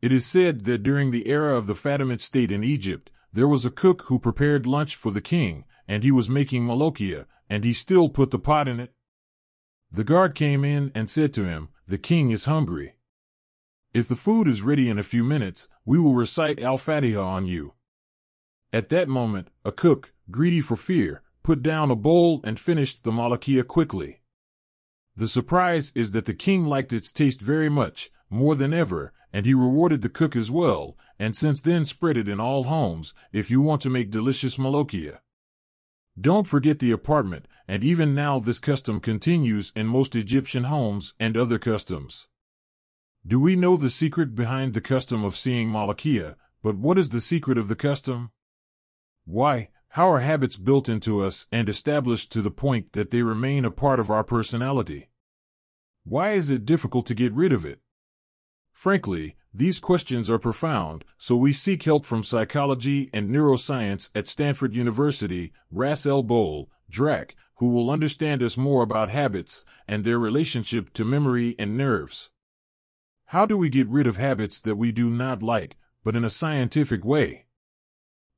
It is said that during the era of the Fatimid state in Egypt, there was a cook who prepared lunch for the king, and he was making molokhia, and he still put the pot in it. The guard came in and said to him, "The king is hungry. If the food is ready in a few minutes, we will recite Al-Fatiha on you." At that moment, a cook, greedy for fear, put down a bowl and finished the molokhia quickly. The surprise is that the king liked its taste very much, more than ever, and he rewarded the cook as well, and since then spread it in all homes, if you want to make delicious molokhia. Don't forget the apartment, and even now this custom continues in most Egyptian homes and other customs. Do we know the secret behind the custom of seeing molokhia, but what is the secret of the custom? Why, how are habits built into us and established to the point that they remain a part of our personality? Why is it difficult to get rid of it? Frankly, these questions are profound, so we seek help from psychology and neuroscience at Stanford University, Ras El Bol, Drac, who will understand us more about habits and their relationship to memory and nerves. How do we get rid of habits that we do not like, but in a scientific way?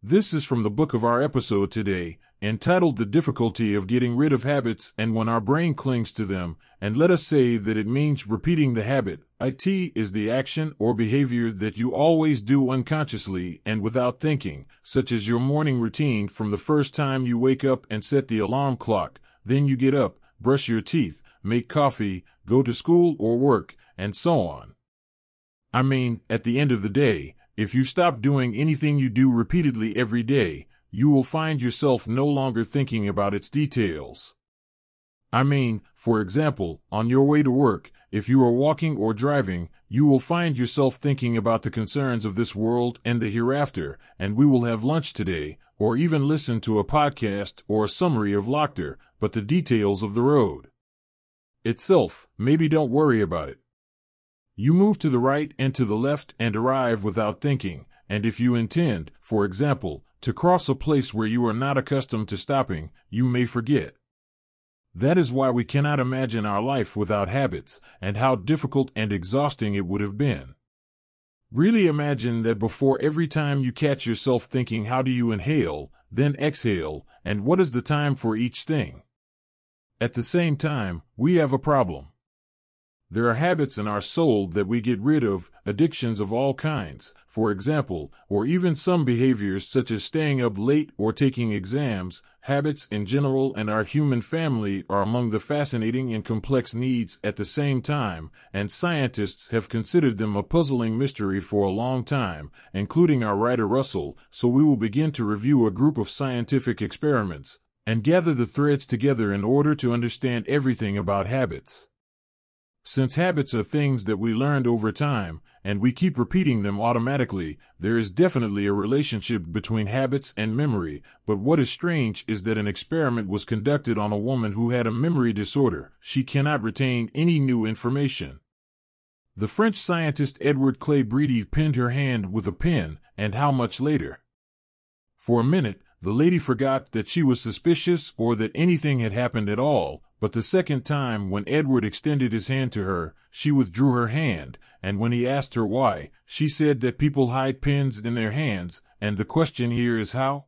This is from the book of our episode today, entitled The Difficulty of Getting Rid of Habits and When Our Brain Clings to Them, and let us say that it means repeating the habit. It is the action or behavior that you always do unconsciously and without thinking, such as your morning routine from the first time you wake up and set the alarm clock, then you get up, brush your teeth, make coffee, go to school or work, and so on. I mean, at the end of the day, if you stop doing anything you do repeatedly every day, you will find yourself no longer thinking about its details. I mean, for example, on your way to work, if you are walking or driving, you will find yourself thinking about the concerns of this world and the hereafter, and we will have lunch today, or even listen to a podcast or a summary of Lochter, but the details of the road itself, maybe don't worry about it. You move to the right and to the left and arrive without thinking, and if you intend, for example, to cross a place where you are not accustomed to stopping, you may forget. That is why we cannot imagine our life without habits, and how difficult and exhausting it would have been. Really imagine that before every time you catch yourself thinking, how do you inhale, then exhale, and what is the time for each thing? At the same time, we have a problem. There are habits in our soul that we get rid of, addictions of all kinds, for example, or even some behaviors such as staying up late or taking exams. Habits in general and our human family are among the fascinating and complex needs at the same time, and scientists have considered them a puzzling mystery for a long time, including our writer Russell, so we will begin to review a group of scientific experiments and gather the threads together in order to understand everything about habits. Since habits are things that we learned over time, and we keep repeating them automatically, there is definitely a relationship between habits and memory, but what is strange is that an experiment was conducted on a woman who had a memory disorder. She cannot retain any new information. The French scientist Edward Clay Breedy pinned her hand with a pen, and how much later? For a minute, the lady forgot that she was suspicious or that anything had happened at all, but the second time when Edward extended his hand to her, she withdrew her hand, and when he asked her why, she said that people hide pens in their hands, and the question here is how?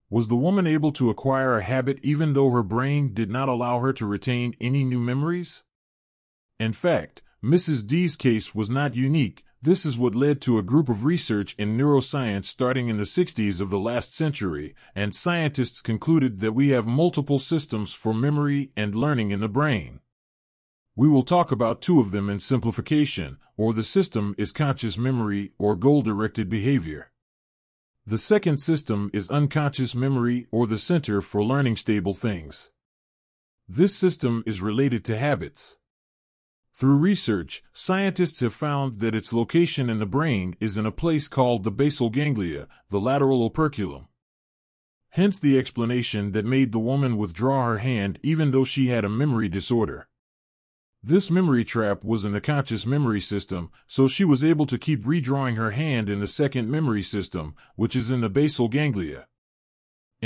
Was the woman able to acquire a habit even though her brain did not allow her to retain any new memories? In fact, Mrs. D's case was not unique. This is what led to a group of research in neuroscience starting in the 60s of the last century, and scientists concluded that we have multiple systems for memory and learning in the brain. We will talk about two of them in simplification, or the system is conscious memory or goal-directed behavior. The second system is unconscious memory or the center for learning stable things. This system is related to habits. Through research, scientists have found that its location in the brain is in a place called the basal ganglia, the lateral operculum. Hence the explanation that made the woman withdraw her hand even though she had a memory disorder. This memory trap was in the conscious memory system, so she was able to keep redrawing her hand in the second memory system, which is in the basal ganglia.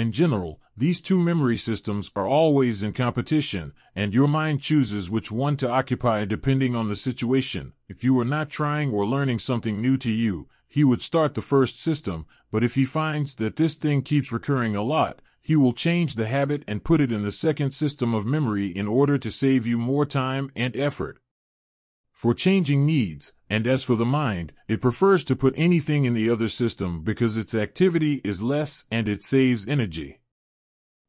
In general, these two memory systems are always in competition, and your mind chooses which one to occupy depending on the situation. If you are not trying or learning something new to you, he would start the first system, but if he finds that this thing keeps recurring a lot, he will change the habit and put it in the second system of memory in order to save you more time and effort. For changing needs, and as for the mind, it prefers to put anything in the other system because its activity is less and it saves energy.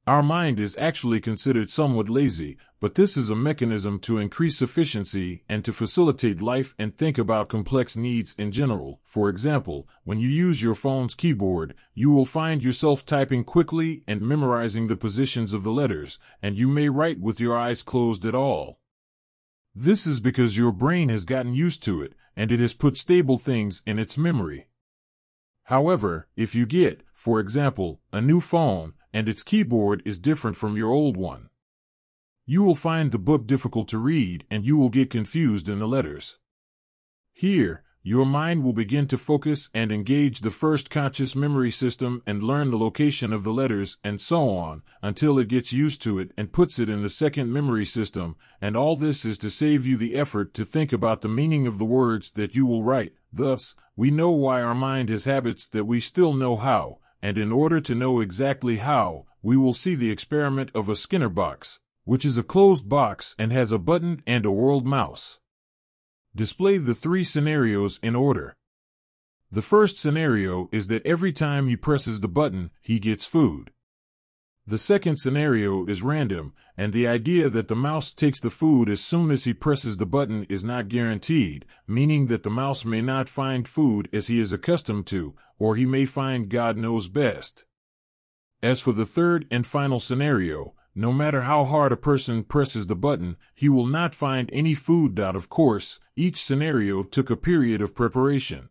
Our mind is actually considered somewhat lazy, but this is a mechanism to increase efficiency and to facilitate life and think about complex needs in general. For example, when you use your phone's keyboard, you will find yourself typing quickly and memorizing the positions of the letters, and you may write with your eyes closed at all. This is because your brain has gotten used to it, and it has put stable things in its memory. However, if you get, for example, a new phone, and its keyboard is different from your old one, you will find the book difficult to read and you will get confused in the letters. Here, your mind will begin to focus and engage the first conscious memory system and learn the location of the letters and so on, until it gets used to it and puts it in the second memory system, and all this is to save you the effort to think about the meaning of the words that you will write. Thus, we know why our mind has habits that we still know how, and in order to know exactly how, we will see the experiment of a Skinner box, which is a closed box and has a button and a world mouse. Display the three scenarios in order. The first scenario is that every time he presses the button, he gets food. The second scenario is random, and the idea that the mouse takes the food as soon as he presses the button is not guaranteed, meaning that the mouse may not find food as he is accustomed to, or he may find God knows best. As for the third and final scenario, no matter how hard a person presses the button, he will not find any food. Of course, each scenario took a period of preparation.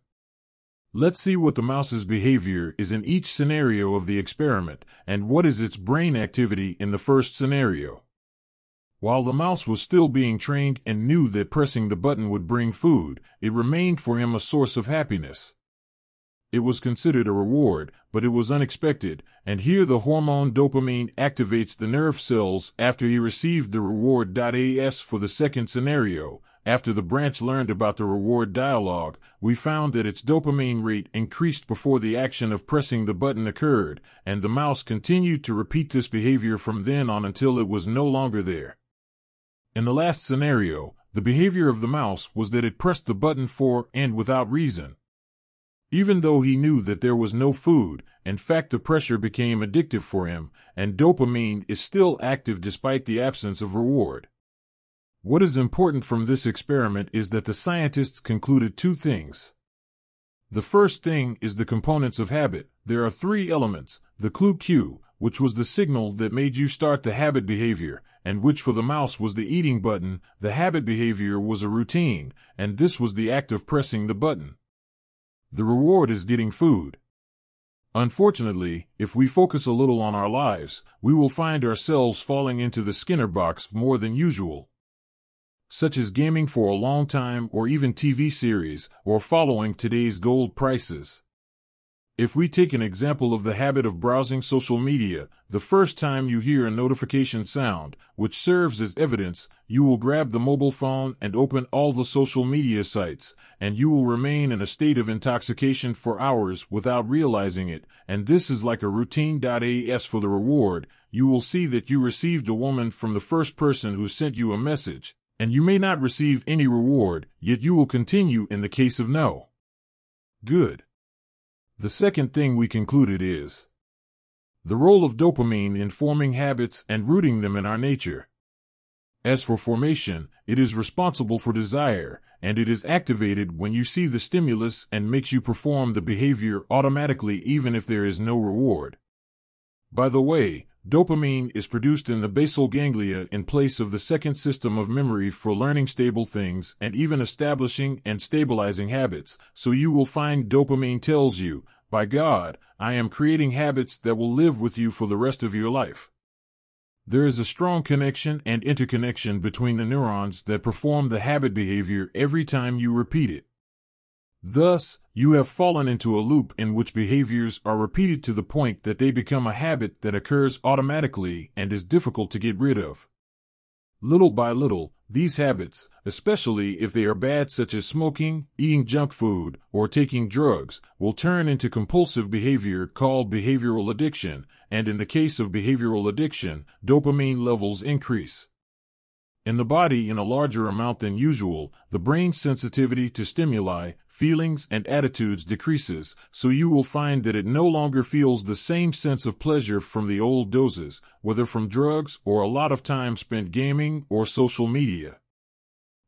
Let's see what the mouse's behavior is in each scenario of the experiment, and what is its brain activity in the first scenario. While the mouse was still being trained and knew that pressing the button would bring food, it remained for him a source of happiness. It was considered a reward, but it was unexpected, and here the hormone dopamine activates the nerve cells after he received the reward. As for the second scenario, after the branch learned about the reward dialogue, we found that its dopamine rate increased before the action of pressing the button occurred, and the mouse continued to repeat this behavior from then on until it was no longer there. In the last scenario, the behavior of the mouse was that it pressed the button for and without reason. Even though he knew that there was no food, in fact the pressure became addictive for him, and dopamine is still active despite the absence of reward. What is important from this experiment is that the scientists concluded two things. The first thing is the components of habit. There are three elements: the clue cue, which was the signal that made you start the habit behavior, and which for the mouse was the eating button. The habit behavior was a routine, and this was the act of pressing the button. The reward is getting food. Unfortunately, if we focus a little on our lives, we will find ourselves falling into the Skinner box more than usual, such as gaming for a long time or even TV series, or following today's gold prices. If we take an example of the habit of browsing social media, the first time you hear a notification sound, which serves as evidence, you will grab the mobile phone and open all the social media sites, and you will remain in a state of intoxication for hours without realizing it, and this is like a routine. As for the reward, you will see that you received a woman from the first person who sent you a message, and you may not receive any reward, yet you will continue in the case of no. Good. The second thing we concluded is the role of dopamine in forming habits and rooting them in our nature. As for formation, it is responsible for desire, and it is activated when you see the stimulus and makes you perform the behavior automatically even if there is no reward. By the way, dopamine is produced in the basal ganglia in place of the second system of memory for learning stable things and even establishing and stabilizing habits, so you will find dopamine tells you, by God, I am creating habits that will live with you for the rest of your life. There is a strong connection and interconnection between the neurons that perform the habit behavior every time you repeat it. Thus, you have fallen into a loop in which behaviors are repeated to the point that they become a habit that occurs automatically and is difficult to get rid of. Little by little, these habits, especially if they are bad such as smoking, eating junk food, or taking drugs, will turn into compulsive behavior called behavioral addiction, and in the case of behavioral addiction, dopamine levels increase in the body in a larger amount than usual. The brain's sensitivity to stimuli, feelings, and attitudes decreases, so you will find that it no longer feels the same sense of pleasure from the old doses, whether from drugs or a lot of time spent gaming or social media.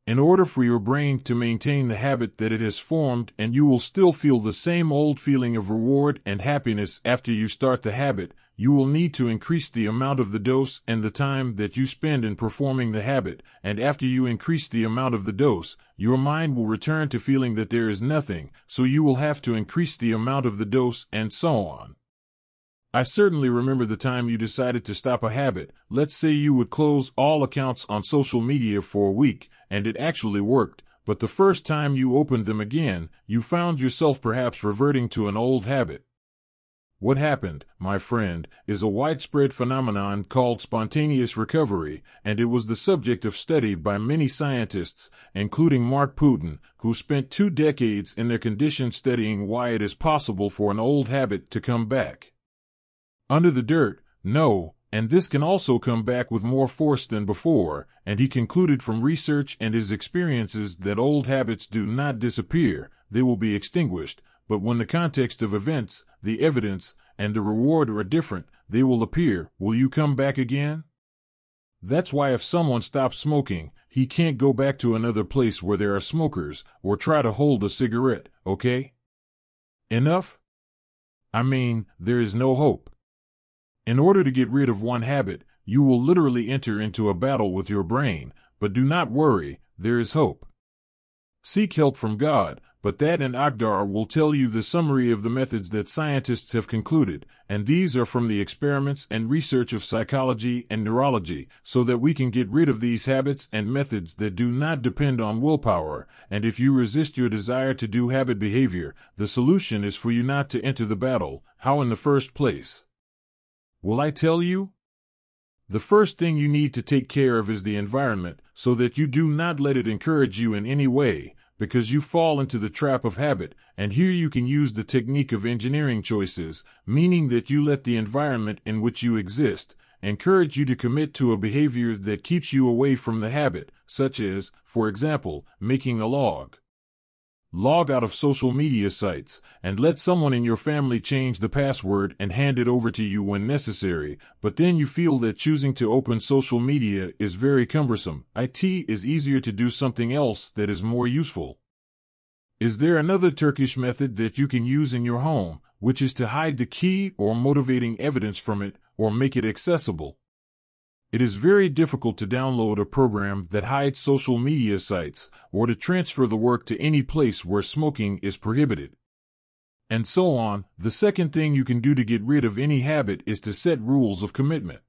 In order for your brain to maintain the habit that it has formed, and you will still feel the same old feeling of reward and happiness after you start the habit, you will need to increase the amount of the dose and the time that you spend in performing the habit, and after you increase the amount of the dose, your mind will return to feeling that there is nothing, so you will have to increase the amount of the dose, and so on. I certainly remember the time you decided to stop a habit. Let's say you would close all accounts on social media for a week, and it actually worked, but the first time you opened them again, you found yourself perhaps reverting to an old habit. What happened, my friend, is a widespread phenomenon called spontaneous recovery, and it was the subject of study by many scientists, including Mark Putin, who spent 2 decades in their condition studying why it is possible for an old habit to come back. Under the dirt, no, and this can also come back with more force than before, and he concluded from research and his experiences that old habits do not disappear, they will be extinguished, but when the context of events, the evidence, and the reward are different, they will appear. Will you come back again? That's why if someone stops smoking, he can't go back to another place where there are smokers, or try to hold a cigarette, okay? Enough? I mean, there is no hope. In order to get rid of one habit, you will literally enter into a battle with your brain, but do not worry, there is hope. Seek help from God, but that and Akhdar will tell you the summary of the methods that scientists have concluded, and these are from the experiments and research of psychology and neurology, so that we can get rid of these habits and methods that do not depend on willpower, and if you resist your desire to do habit behavior, the solution is for you not to enter the battle. How in the first place? Will I tell you? The first thing you need to take care of is the environment, so that you do not let it encourage you in any way, because you fall into the trap of habit, and here you can use the technique of engineering choices, meaning that you let the environment in which you exist encourage you to commit to a behavior that keeps you away from the habit, such as, for example, making a log out of social media sites, and let someone in your family change the password and hand it over to you when necessary, but then you feel that choosing to open social media is very cumbersome. It is easier to do something else that is more useful. Is there another Turkish method that you can use in your home, which is to hide the key or motivating evidence from it, or make it accessible? It is very difficult to download a program that hides social media sites, or to transfer the work to any place where smoking is prohibited, and so on. The second thing you can do to get rid of any habit is to set rules of commitment.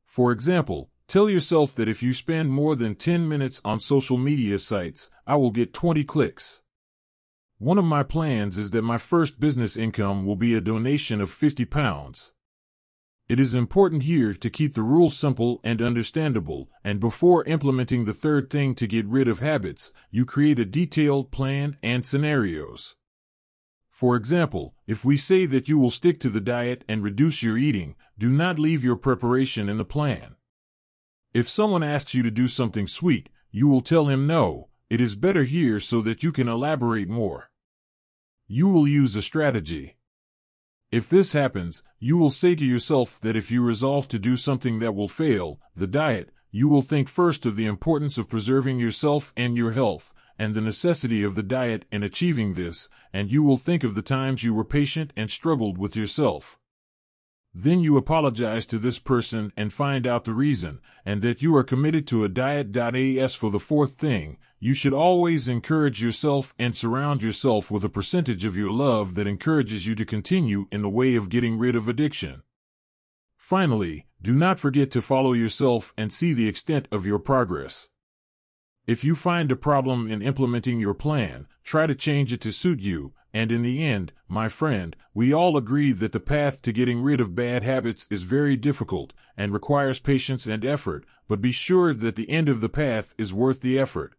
For example, tell yourself that if you spend more than 10 minutes on social media sites, I will get 20 clicks. One of my plans is that my first business income will be a donation of £50. It is important here to keep the rules simple and understandable, and before implementing the third thing to get rid of habits, you create a detailed plan and scenarios. For example, if we say that you will stick to the diet and reduce your eating, do not leave your preparation in the plan. If someone asks you to do something sweet, you will tell him no, it is better here so that you can elaborate more. You will use a strategy. If this happens, you will say to yourself that if you resolve to do something that will fail, the diet, you will think first of the importance of preserving yourself and your health, and the necessity of the diet in achieving this, and you will think of the times you were patient and struggled with yourself. Then you apologize to this person and find out the reason, and that you are committed to a diet. As for the fourth thing, you should always encourage yourself and surround yourself with a percentage of your love that encourages you to continue in the way of getting rid of addiction. Finally, do not forget to follow yourself and see the extent of your progress. If you find a problem in implementing your plan, try to change it to suit you, and in the end, my friend, we all agree that the path to getting rid of bad habits is very difficult and requires patience and effort, but be sure that the end of the path is worth the effort.